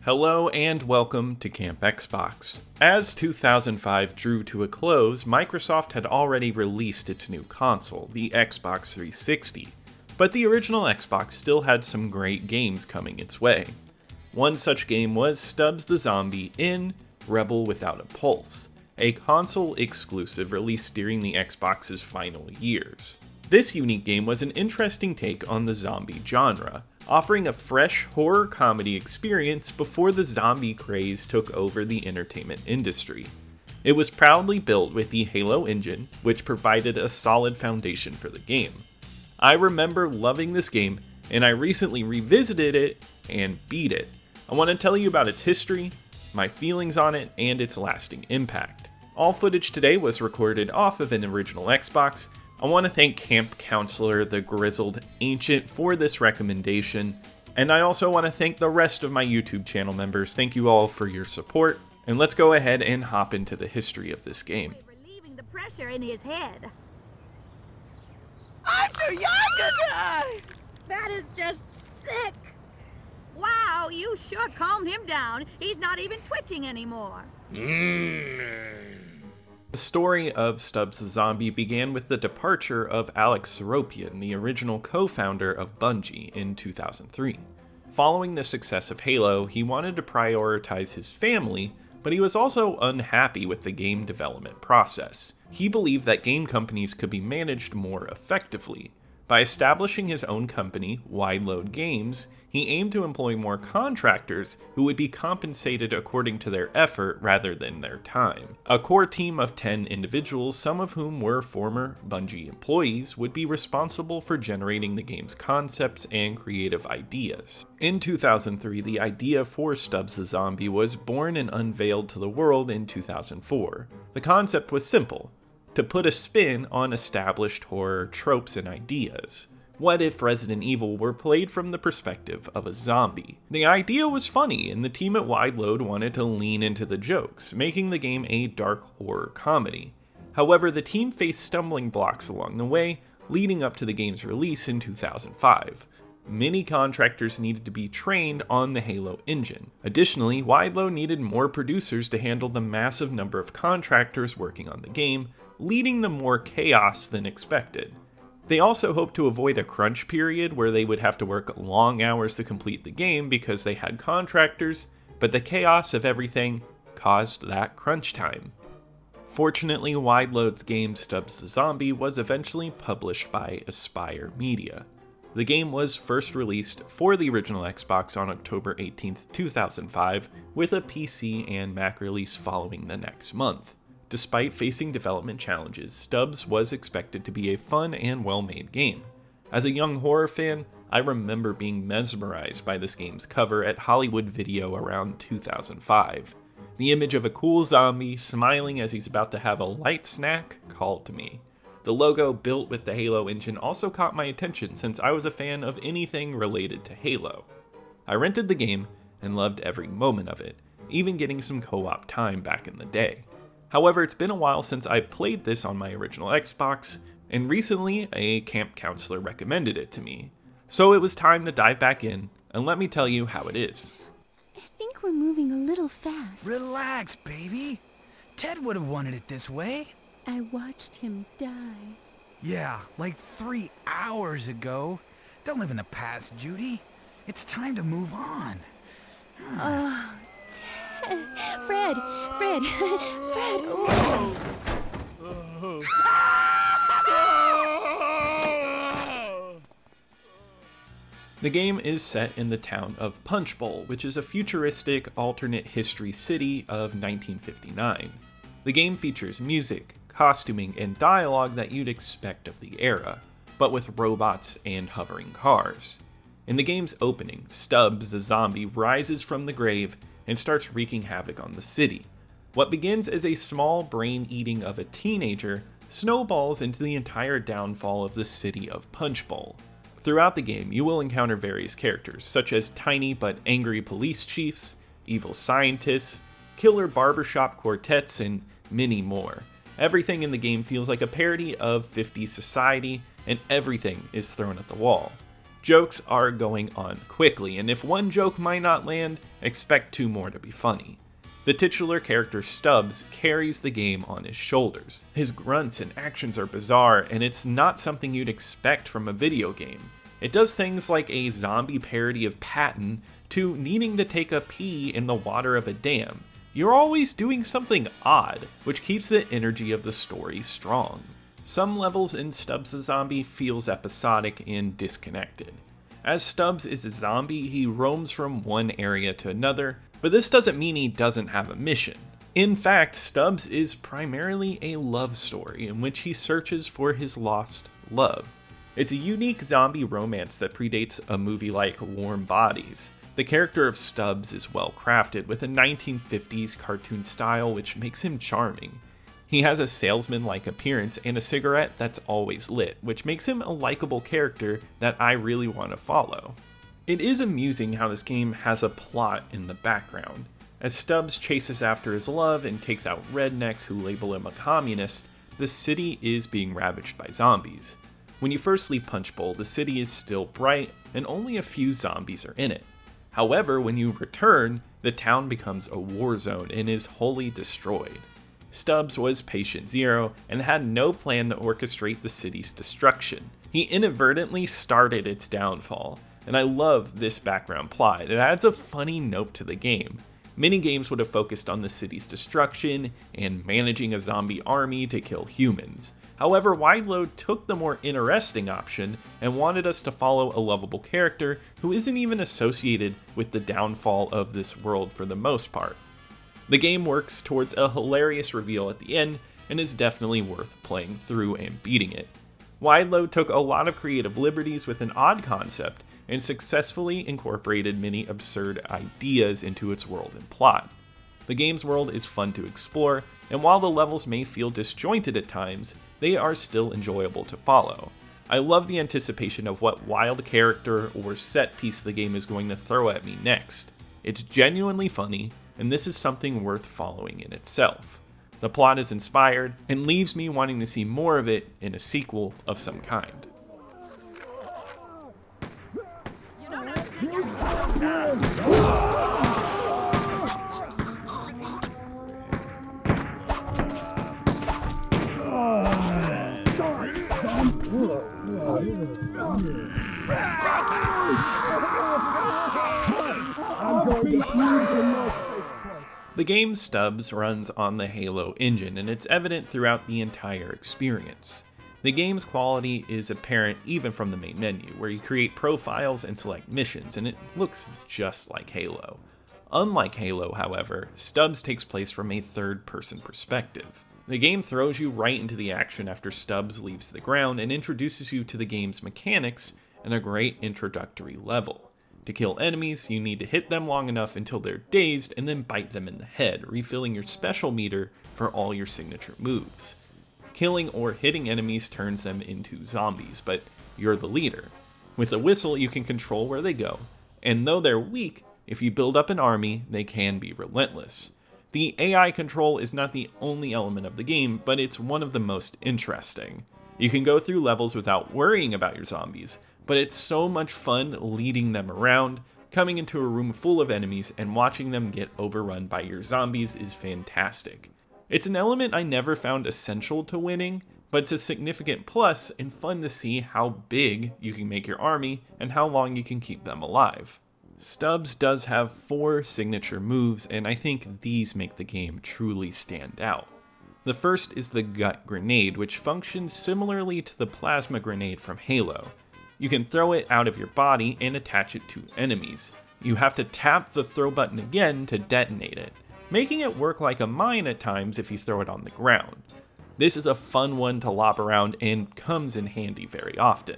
Hello and welcome to Camp Xbox. As 2005 drew to a close, Microsoft had already released its new console, the Xbox 360, but the original Xbox still had some great games coming its way. One such game was Stubbs the Zombie in Rebel Without a Pulse, a console exclusive released during the Xbox's final years. This unique game was an interesting take on the zombie genre, offering a fresh horror comedy experience before the zombie craze took over the entertainment industry. It was proudly built with the Halo engine, which provided a solid foundation for the game. I remember loving this game, and I recently revisited it and beat it. I want to tell you about its history, my feelings on it, and its lasting impact. All footage today was recorded off of an original Xbox. I want to thank Camp Counselor the Grizzled Ancient for this recommendation, and I also want to thank the rest of my YouTube channel members. Thank you all for your support, and let's go ahead and hop into the history of this game. Relieving the pressure in his head. I'm too young to die! That is just sick. Wow, you sure calmed him down. He's not even twitching anymore. The story of Stubbs the Zombie began with the departure of Alex Seropian, the original co-founder of Bungie, in 2003. Following the success of Halo, he wanted to prioritize his family, but he was also unhappy with the game development process. He believed that game companies could be managed more effectively. By establishing his own company, Wide Load Games, he aimed to employ more contractors who would be compensated according to their effort rather than their time. A core team of 10 individuals, some of whom were former Bungie employees, would be responsible for generating the game's concepts and creative ideas. In 2003, the idea for Stubbs the Zombie was born and unveiled to the world in 2004. The concept was simple: to put a spin on established horror tropes and ideas. What if Resident Evil were played from the perspective of a zombie? The idea was funny, and the team at Wide Load wanted to lean into the jokes, making the game a dark horror comedy. However, the team faced stumbling blocks along the way, leading up to the game's release in 2005. Many contractors needed to be trained on the Halo engine. Additionally, Wide Load needed more producers to handle the massive number of contractors working on the game, leading to more chaos than expected. They also hoped to avoid a crunch period where they would have to work long hours to complete the game because they had contractors, but the chaos of everything caused that crunch time. Fortunately, Wide Load's game Stubbs the Zombie was eventually published by Aspyr Media. The game was first released for the original Xbox on October 18, 2005, with a PC and Mac release following the next month. Despite facing development challenges, Stubbs was expected to be a fun and well-made game. As a young horror fan, I remember being mesmerized by this game's cover at Hollywood Video around 2005. The image of a cool zombie smiling as he's about to have a light snack called to me. The logo built with the Halo engine also caught my attention since I was a fan of anything related to Halo. I rented the game and loved every moment of it, even getting some co-op time back in the day. However, it's been a while since I played this on my original Xbox, and recently a camp counselor recommended it to me. So it was time to dive back in, and let me tell you how it is. I think we're moving a little fast. Relax, baby. Ted would have wanted it this way. I watched him die. Yeah, like 3 hours ago. Don't live in the past, Judy. It's time to move on. Oh, Ted. Fred. The game is set in the town of Punch Bowl, which is a futuristic alternate history city of 1959. The game features music, costuming, and dialogue that you'd expect of the era, but with robots and hovering cars. In the game's opening, Stubbs the Zombie rises from the grave and starts wreaking havoc on the city. What begins as a small brain eating of a teenager snowballs into the entire downfall of the city of Punch Bowl. Throughout the game, you will encounter various characters, such as tiny but angry police chiefs, evil scientists, killer barbershop quartets, and many more. Everything in the game feels like a parody of 50s society, and everything is thrown at the wall. Jokes are going on quickly, and if one joke might not land, expect 2 more to be funny. The titular character Stubbs carries the game on his shoulders. His grunts and actions are bizarre, and it's not something you'd expect from a video game. It does things like a zombie parody of Patton to needing to take a pee in the water of a dam. You're always doing something odd, which keeps the energy of the story strong. Some levels in Stubbs the Zombie feels episodic and disconnected. As Stubbs is a zombie, he roams from one area to another, but this doesn't mean he doesn't have a mission. In fact, Stubbs is primarily a love story in which he searches for his lost love. It's a unique zombie romance that predates a movie like Warm Bodies. The character of Stubbs is well crafted with a 1950s cartoon style which makes him charming. He has a salesman-like appearance and a cigarette that's always lit, which makes him a likable character that I really want to follow. It is amusing how this game has a plot in the background. As Stubbs chases after his love and takes out rednecks who label him a communist, the city is being ravaged by zombies. When you first leave Punch Bowl, the city is still bright and only a few zombies are in it. However, when you return, the town becomes a war zone and is wholly destroyed. Stubbs was patient zero and had no plan to orchestrate the city's destruction. He inadvertently started its downfall, and I love this background plot. It adds a funny note to the game. Many games would have focused on the city's destruction and managing a zombie army to kill humans. However, Wide Load took the more interesting option and wanted us to follow a lovable character who isn't even associated with the downfall of this world for the most part. The game works towards a hilarious reveal at the end and is definitely worth playing through and beating it. Wide Load took a lot of creative liberties with an odd concept and successfully incorporated many absurd ideas into its world and plot. The game's world is fun to explore, and while the levels may feel disjointed at times, they are still enjoyable to follow. I love the anticipation of what wild character or set piece the game is going to throw at me next. It's genuinely funny, and this is something worth following in itself. The plot is inspired and leaves me wanting to see more of it in a sequel of some kind. The game Stubbs runs on the Halo engine, and it's evident throughout the entire experience. The game's quality is apparent even from the main menu, where you create profiles and select missions, and it looks just like Halo. Unlike Halo, however, Stubbs takes place from a third-person perspective. The game throws you right into the action after Stubbs leaves the ground and introduces you to the game's mechanics in a great introductory level. To kill enemies, you need to hit them long enough until they're dazed and then bite them in the head, refilling your special meter for all your signature moves. Killing or hitting enemies turns them into zombies, but you're the leader. With a whistle, you can control where they go, and though they're weak, if you build up an army, they can be relentless. The AI control is not the only element of the game, but it's one of the most interesting. You can go through levels without worrying about your zombies, but it's so much fun leading them around. Coming into a room full of enemies and watching them get overrun by your zombies is fantastic. It's an element I never found essential to winning, but it's a significant plus and fun to see how big you can make your army and how long you can keep them alive. Stubbs does have 4 signature moves, and I think these make the game truly stand out. The first is the Gut Grenade, which functions similarly to the Plasma Grenade from Halo. You can throw it out of your body and attach it to enemies. You have to tap the throw button again to detonate it, making it work like a mine at times if you throw it on the ground. This is a fun one to lop around and comes in handy very often.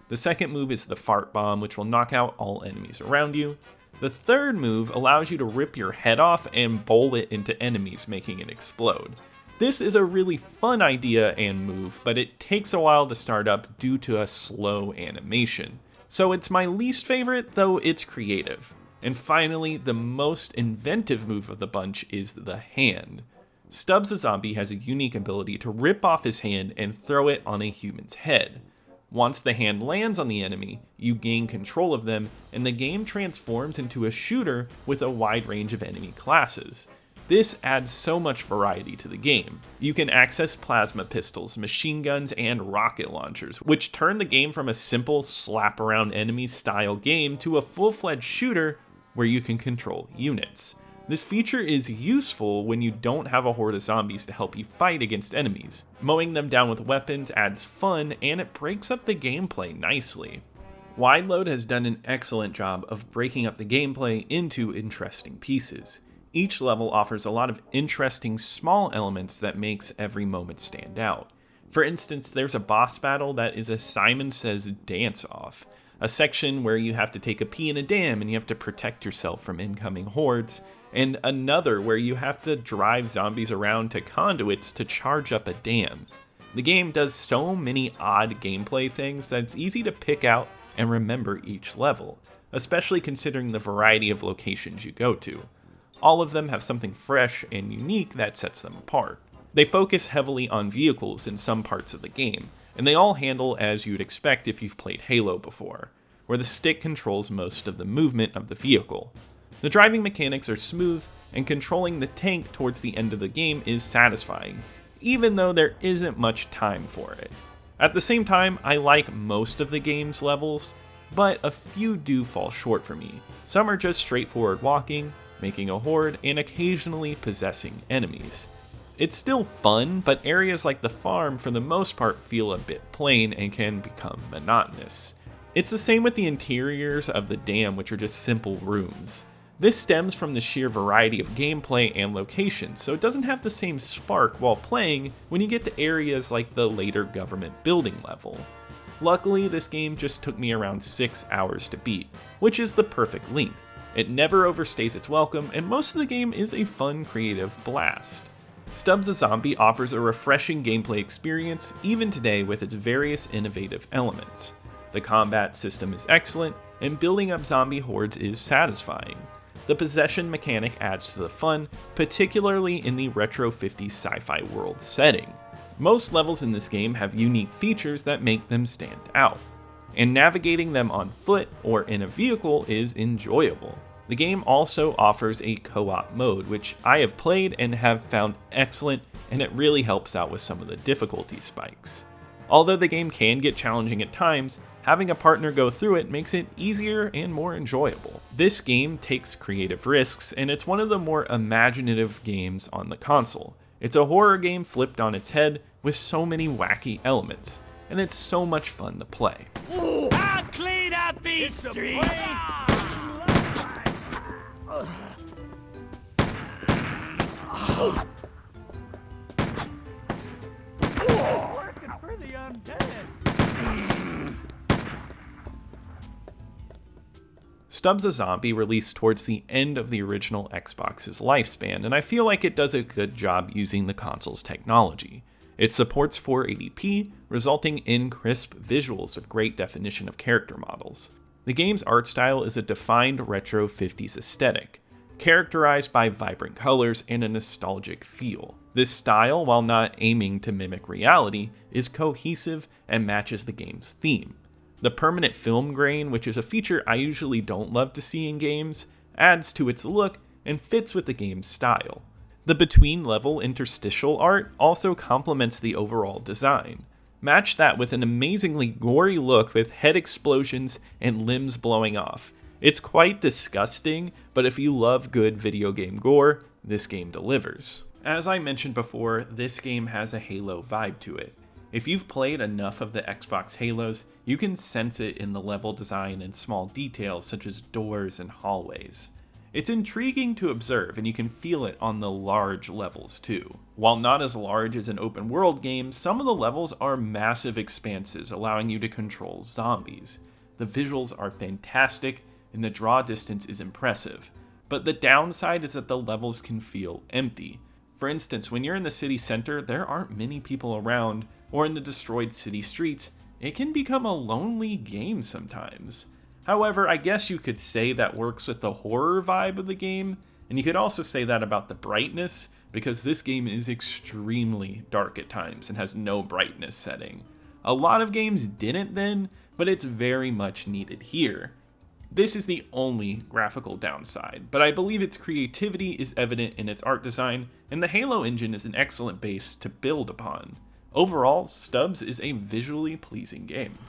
The second move is the Fart Bomb, which will knock out all enemies around you. The third move allows you to rip your head off and bowl it into enemies, making it explode. This is a really fun idea and move, but it takes a while to start up due to a slow animation. So it's my least favorite, though it's creative. And finally, the most inventive move of the bunch is the hand. Stubbs the Zombie has a unique ability to rip off his hand and throw it on a human's head. Once the hand lands on the enemy, you gain control of them, and the game transforms into a shooter with a wide range of enemy classes. This adds so much variety to the game. You can access plasma pistols, machine guns, and rocket launchers, which turn the game from a simple slap around enemies style game to a full-fledged shooter where you can control units. This feature is useful when you don't have a horde of zombies to help you fight against enemies. Mowing them down with weapons adds fun, and it breaks up the gameplay nicely. Wide Load has done an excellent job of breaking up the gameplay into interesting pieces. Each level offers a lot of interesting small elements that makes every moment stand out. For instance, there's a boss battle that is a Simon Says dance-off, a section where you have to take a pee in a dam and you have to protect yourself from incoming hordes, and another where you have to drive zombies around to conduits to charge up a dam. The game does so many odd gameplay things that it's easy to pick out and remember each level, especially considering the variety of locations you go to. All of them have something fresh and unique that sets them apart. They focus heavily on vehicles in some parts of the game, and they all handle as you'd expect if you've played Halo before, where the stick controls most of the movement of the vehicle. The driving mechanics are smooth, and controlling the tank towards the end of the game is satisfying, even though there isn't much time for it. At the same time, I like most of the game's levels, but a few do fall short for me. Some are just straightforward walking, making a horde, and occasionally possessing enemies. It's still fun, but areas like the farm for the most part feel a bit plain and can become monotonous. It's the same with the interiors of the dam, which are just simple rooms. This stems from the sheer variety of gameplay and locations, so it doesn't have the same spark while playing when you get to areas like the later government building level. Luckily, this game just took me around 6 hours to beat, which is the perfect length. It never overstays its welcome, and most of the game is a fun, creative blast. Stubbs the Zombie offers a refreshing gameplay experience even today with its various innovative elements. The combat system is excellent, and building up zombie hordes is satisfying. The possession mechanic adds to the fun, particularly in the retro 50s sci-fi world setting. Most levels in this game have unique features that make them stand out, and navigating them on foot or in a vehicle is enjoyable. The game also offers a co-op mode, which I have played and have found excellent, and it really helps out with some of the difficulty spikes. Although the game can get challenging at times, having a partner go through it makes it easier and more enjoyable. This game takes creative risks, and it's one of the more imaginative games on the console. It's a horror game flipped on its head with so many wacky elements, and it's so much fun to play. I'll clean up these streets! Working for the undead. Stubbs the Zombie released towards the end of the original Xbox's lifespan, and I feel like it does a good job using the console's technology. It supports 480p, resulting in crisp visuals with great definition of character models. The game's art style is a defined retro 50s aesthetic, characterized by vibrant colors and a nostalgic feel. This style, while not aiming to mimic reality, is cohesive and matches the game's theme. The permanent film grain, which is a feature I usually don't love to see in games, adds to its look and fits with the game's style. The between-level interstitial art also complements the overall design. Match that with an amazingly gory look with head explosions and limbs blowing off. It's quite disgusting, but if you love good video game gore, this game delivers. As I mentioned before, this game has a Halo vibe to it. If you've played enough of the Xbox Halos, you can sense it in the level design and small details such as doors and hallways. It's intriguing to observe, and you can feel it on the large levels too. While not as large as an open world game, some of the levels are massive expanses allowing you to control zombies. The visuals are fantastic, and the draw distance is impressive. But the downside is that the levels can feel empty. For instance, when you're in the city center, there aren't many people around, or in the destroyed city streets, it can become a lonely game sometimes. However, I guess you could say that works with the horror vibe of the game, and you could also say that about the brightness, because this game is extremely dark at times and has no brightness setting. A lot of games didn't then, but it's very much needed here. This is the only graphical downside, but I believe its creativity is evident in its art design, and the Halo engine is an excellent base to build upon. Overall, Stubbs is a visually pleasing game.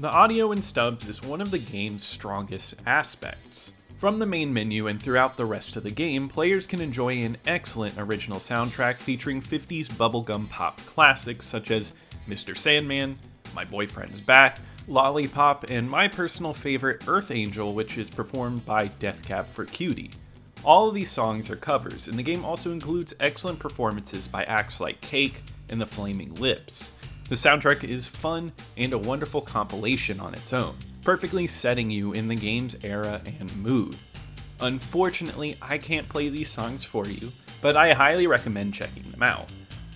The audio in Stubbs is one of the game's strongest aspects. From the main menu and throughout the rest of the game, players can enjoy an excellent original soundtrack featuring 50s bubblegum pop classics such as Mr. Sandman, My Boyfriend's Back, Lollipop, and my personal favorite, Earth Angel, which is performed by Death Cab for Cutie. All of these songs are covers, and the game also includes excellent performances by acts like Cake and the Flaming Lips. The soundtrack is fun and a wonderful compilation on its own, perfectly setting you in the game's era and mood. Unfortunately, I can't play these songs for you, but I highly recommend checking them out.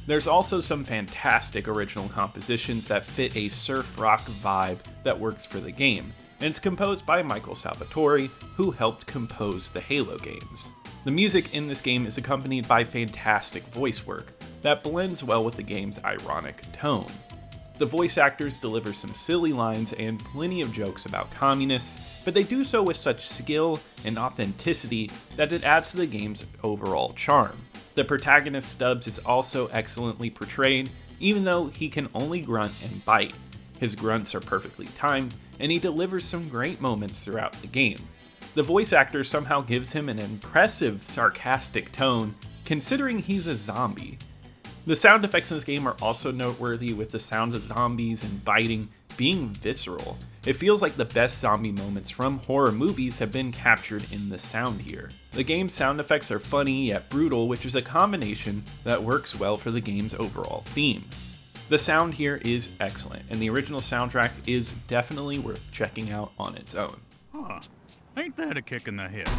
There's also some fantastic original compositions that fit a surf rock vibe that works for the game, and it's composed by Michael Salvatori, who helped compose the Halo games. The music in this game is accompanied by fantastic voice work that blends well with the game's ironic tone. The voice actors deliver some silly lines and plenty of jokes about communists, but they do so with such skill and authenticity that it adds to the game's overall charm. The protagonist Stubbs is also excellently portrayed, even though he can only grunt and bite. His grunts are perfectly timed, and he delivers some great moments throughout the game. The voice actor somehow gives him an impressive sarcastic tone, considering he's a zombie. The sound effects in this game are also noteworthy, with the sounds of zombies and biting being visceral. It feels like the best zombie moments from horror movies have been captured in the sound here. The game's sound effects are funny yet brutal, which is a combination that works well for the game's overall theme. The sound here is excellent, and the original soundtrack is definitely worth checking out on its own. Huh. Ain't that a kick in the hip?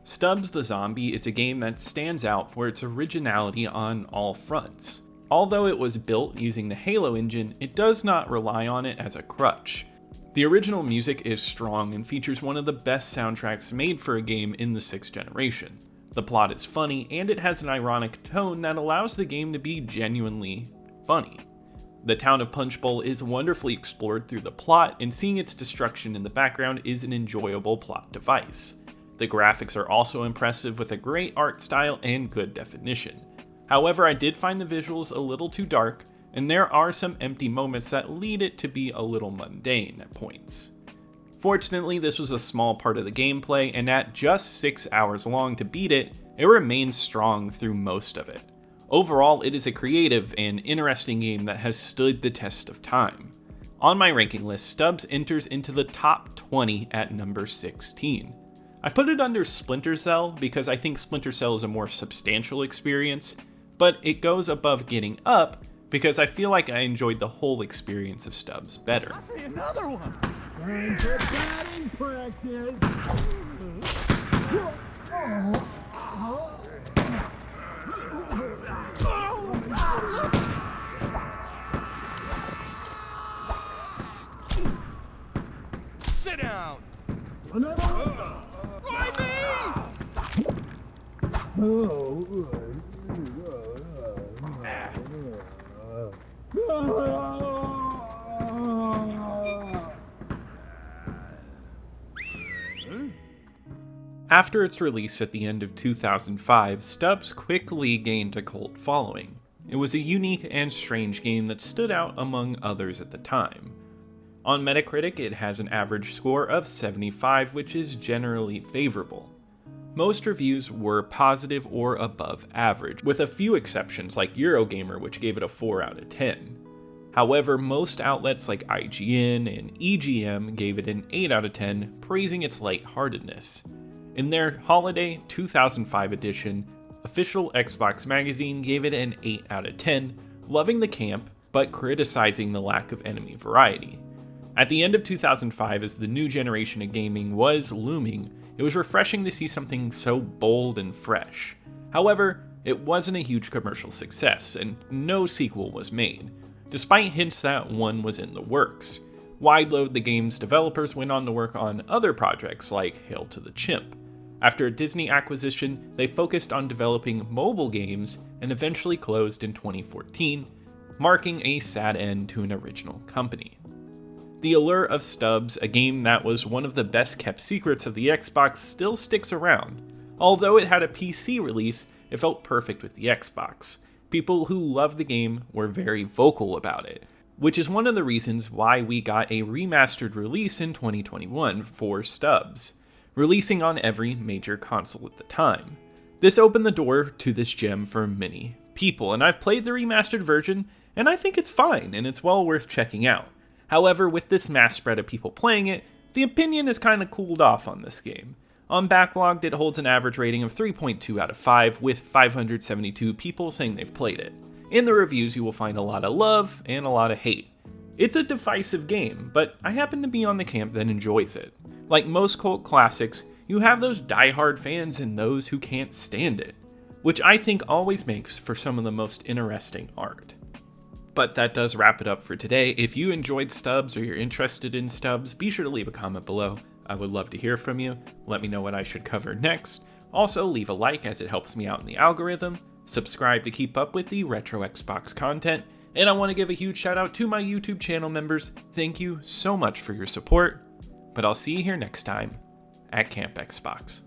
Stubbs the Zombie is a game that stands out for its originality on all fronts. Although it was built using the Halo engine, it does not rely on it as a crutch. The original music is strong and features one of the best soundtracks made for a game in the 6th generation. The plot is funny, and it has an ironic tone that allows the game to be genuinely funny. The town of Punch Bowl is wonderfully explored through the plot, and seeing its destruction in the background is an enjoyable plot device. The graphics are also impressive with a great art style and good definition. However, I did find the visuals a little too dark, and there are some empty moments that lead it to be a little mundane at points. Fortunately, this was a small part of the gameplay, and at just 6 hours long to beat it, it remains strong through most of it. Overall, it is a creative and interesting game that has stood the test of time. On my ranking list, Stubbs enters into the top 20 at number 16. I put it under Splinter Cell because I think Splinter Cell is a more substantial experience, but it goes above Getting Up because I feel like I enjoyed the whole experience of Stubbs better. I see another one. Time for batting practice. Sit down. Another one. Why me? After its release at the end of 2005, Stubbs quickly gained a cult following. It was a unique and strange game that stood out among others at the time. On Metacritic, it has an average score of 75, which is generally favorable. Most reviews were positive or above average, with a few exceptions like Eurogamer, which gave it a 4 out of 10. However, most outlets like IGN and EGM gave it an 8 out of 10, praising its lightheartedness. In their holiday 2005 edition, official Xbox magazine gave it an 8 out of 10, loving the camp, but criticizing the lack of enemy variety. At the end of 2005, as the new generation of gaming was looming, it was refreshing to see something so bold and fresh. However, it wasn't a huge commercial success, and no sequel was made, despite hints that one was in the works. Wideload, the game's developers, went on to work on other projects like Hail to the Chimp. After a Disney acquisition, they focused on developing mobile games and eventually closed in 2014, marking a sad end to an original company. The allure of Stubbs, a game that was one of the best kept secrets of the Xbox, still sticks around. Although it had a PC release, it felt perfect with the Xbox. People who loved the game were very vocal about it, which is one of the reasons why we got a remastered release in 2021 for Stubbs, releasing on every major console at the time. This opened the door to this gem for many people, and I've played the remastered version, and I think it's fine, and it's well worth checking out. However, with this mass spread of people playing it, the opinion has kind of cooled off on this game. On Backlogged, it holds an average rating of 3.2 out of 5, with 572 people saying they've played it. In the reviews, you will find a lot of love and a lot of hate. It's a divisive game, but I happen to be on the camp that enjoys it. Like most cult classics, you have those die-hard fans and those who can't stand it, which I think always makes for some of the most interesting art. But that does wrap it up for today. If you enjoyed Stubbs or you're interested in Stubbs, be sure to leave a comment below. I would love to hear from you. Let me know what I should cover next. Also, leave a like as it helps me out in the algorithm. Subscribe to keep up with the Retro Xbox content. And I want to give a huge shout out to my YouTube channel members. Thank you so much for your support. But I'll see you here next time at Camp Xbox.